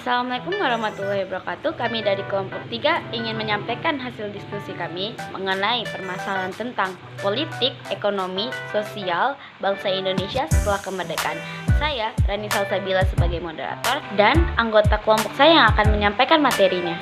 Assalamualaikum warahmatullahi wabarakatuh. Kami dari kelompok 3 ingin menyampaikan hasil diskusi kami mengenai permasalahan tentang politik, ekonomi, sosial bangsa Indonesia setelah kemerdekaan. Saya, Rani Salsabila sebagai moderator, dan anggota kelompok saya yang akan menyampaikan materinya.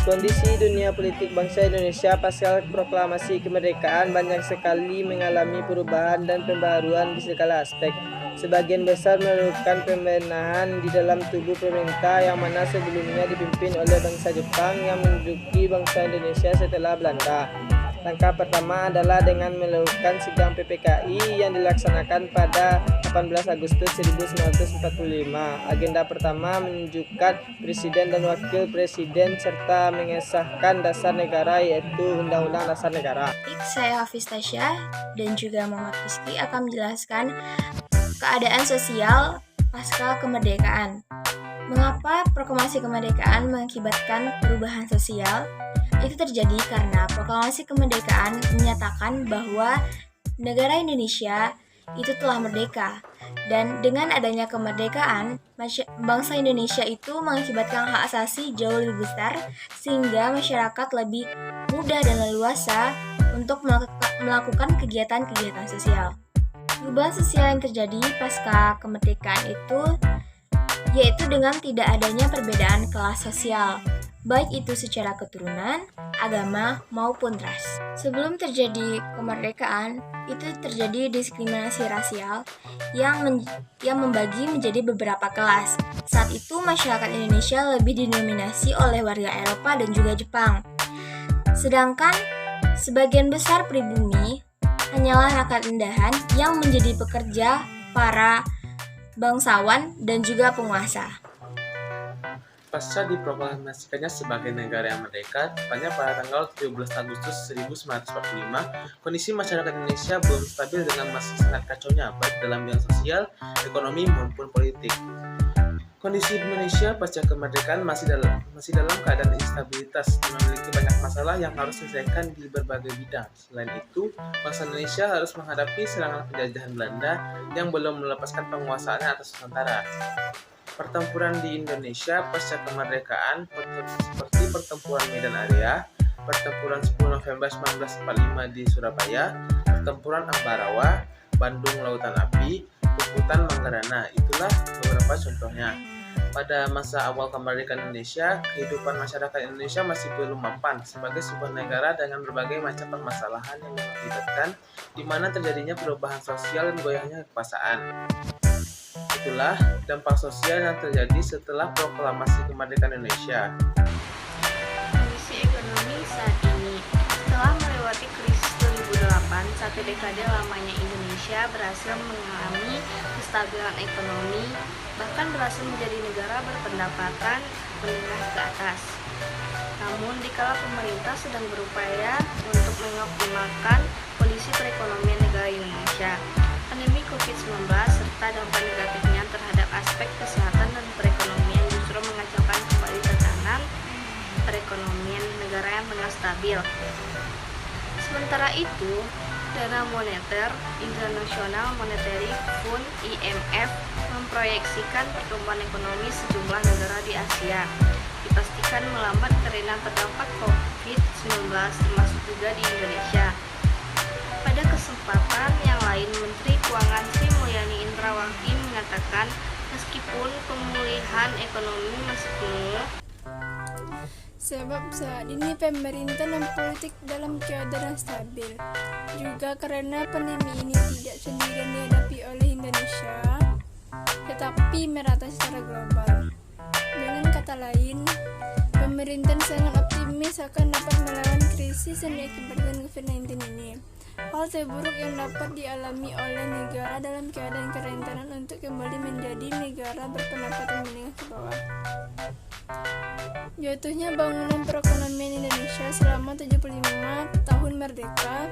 Kondisi dunia politik bangsa Indonesia pasca proklamasi kemerdekaan banyak sekali mengalami perubahan dan pembaharuan di segala aspek. Sebagian besar memerlukan pembenahan di dalam tubuh pemerintah yang mana sebelumnya dipimpin oleh bangsa Jepang yang menduduki bangsa Indonesia setelah Belanda. Langkah pertama adalah dengan melakukan sidang PPKI yang dilaksanakan pada 18 Agustus 1945. Agenda pertama menunjukkan Presiden dan Wakil Presiden serta mengesahkan dasar negara yaitu Undang-Undang Dasar Negara. Saya Hafiz Tasya dan juga Muhammad Rizky akan menjelaskan keadaan sosial pasca kemerdekaan. Mengapa proklamasi kemerdekaan mengakibatkan perubahan sosial? Itu terjadi karena proklamasi kemerdekaan menyatakan bahwa negara Indonesia itu telah merdeka. Dan dengan adanya kemerdekaan, bangsa Indonesia itu mengakibatkan hak asasi jauh lebih besar sehingga masyarakat lebih mudah dan leluasa untuk melakukan kegiatan-kegiatan sosial. Perubahan sosial yang terjadi pasca kemerdekaan itu yaitu dengan tidak adanya perbedaan kelas sosial, baik itu secara keturunan, agama, maupun ras. Sebelum terjadi kemerdekaan, itu terjadi diskriminasi rasial yang membagi menjadi beberapa kelas. Saat itu masyarakat Indonesia lebih didominasi oleh warga Eropa dan juga Jepang. Sedangkan sebagian besar pribumi hanyalah rakyat rendahan yang menjadi pekerja, para bangsawan, dan juga penguasa. Pasca diproklamasikannya sebagai negara yang merdeka, tepatnya pada tanggal 17 Agustus 1945, kondisi masyarakat Indonesia belum stabil dengan masih sangat kacaunya, baik dalam bidang sosial, ekonomi, maupun politik. Kondisi Indonesia pasca kemerdekaan masih dalam keadaan instabilitas dan memiliki banyak masalah yang harus diselesaikan di berbagai bidang. Selain itu, bangsa Indonesia harus menghadapi serangan penjajahan Belanda yang belum melepaskan penguasaannya atas Nusantara. Pertempuran di Indonesia pasca kemerdekaan seperti pertempuran Medan Area, pertempuran 10 November 1945 di Surabaya, pertempuran Ambarawa, Bandung Lautan Api, Puputan Manggarana, itulah beberapa contohnya. Pada masa awal kemerdekaan Indonesia, kehidupan masyarakat Indonesia masih belum mapan sebagai sebuah negara dengan berbagai macam permasalahan yang mengakibatkan di mana terjadinya perubahan sosial dan goyahnya kekuasaan. Itulah dampak sosial yang terjadi setelah proklamasi kemerdekaan Indonesia. Kondisi ekonomi saat ini, setelah melewati krisis 2008, satu dekade lamanya Indonesia berhasil mengalami kestabilan ekonomi, bahkan berhasil menjadi negara berpendapatan menengah ke atas. Namun, dikala pemerintah sedang berupaya untuk mengoptimalkan kondisi perekonomian negara Indonesia, pandemi COVID-19 serta dampak negatifnya terhadap aspek kesehatan dan perekonomian justru mengacaukan kembali tatanan perekonomian negara yang tengah stabil. Sementara itu, Dana Moneter Internasional Monetary Fund (IMF) memproyeksikan pertumbuhan ekonomi sejumlah negara di Asia dipastikan melambat karena terdampak COVID-19 termasuk juga di Indonesia. Pada kesempatan yang lain, Menteri Keuangan Sri Mulyani Indrawati mengatakan meskipun pemulihan ekonomi masih belum, sebab saat ini pemerintah dan politik dalam keadaan stabil. Juga karena pandemi ini tidak sendirian dihadapi oleh Indonesia, tetapi merata secara global. Dengan kata lain, pemerintah sangat optimis akan dapat melawan krisis yang diakibatkan COVID-19 ini. Hal terburuk yang dapat dialami oleh negara dalam keadaan kerentanan untuk kembali menjadi negara berpendapatan menengah ke bawah. Jatuhnya bangunan perekonomian merdeka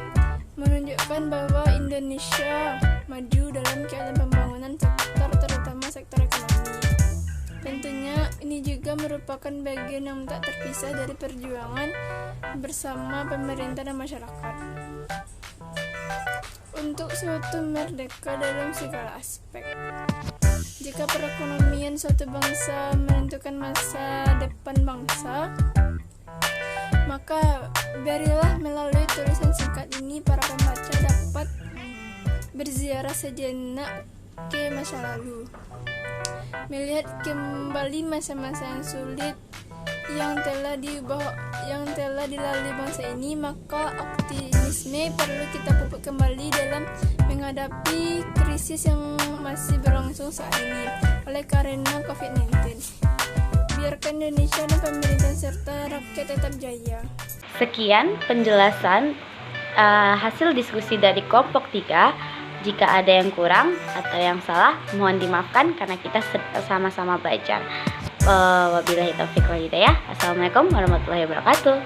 menunjukkan bahwa Indonesia maju dalam kegiatan pembangunan sektor, terutama sektor ekonomi. Tentunya ini juga merupakan bagian yang tak terpisah dari perjuangan bersama pemerintah dan masyarakat untuk suatu merdeka dalam segala aspek. Jika perekonomian suatu bangsa menentukan masa depan bangsa, maka berilah melalui tulisan singkat ini para pembaca dapat berziarah sejenak ke masa lalu, melihat kembali masa-masa yang sulit yang telah dilalui bangsa ini. Maka optimisme perlu kita pupuk kembali dalam menghadapi krisis yang masih berlangsung saat ini oleh karena COVID-19. Biarkan Indonesia dan pemerintah serta rakyat tetap jaya. Sekian penjelasan hasil diskusi dari kelompok 3. Jika ada yang kurang atau yang salah, mohon dimaafkan karena kita sama-sama belajar. Wabillahi taufiq wal hidayah. Assalamualaikum warahmatullahi wabarakatuh.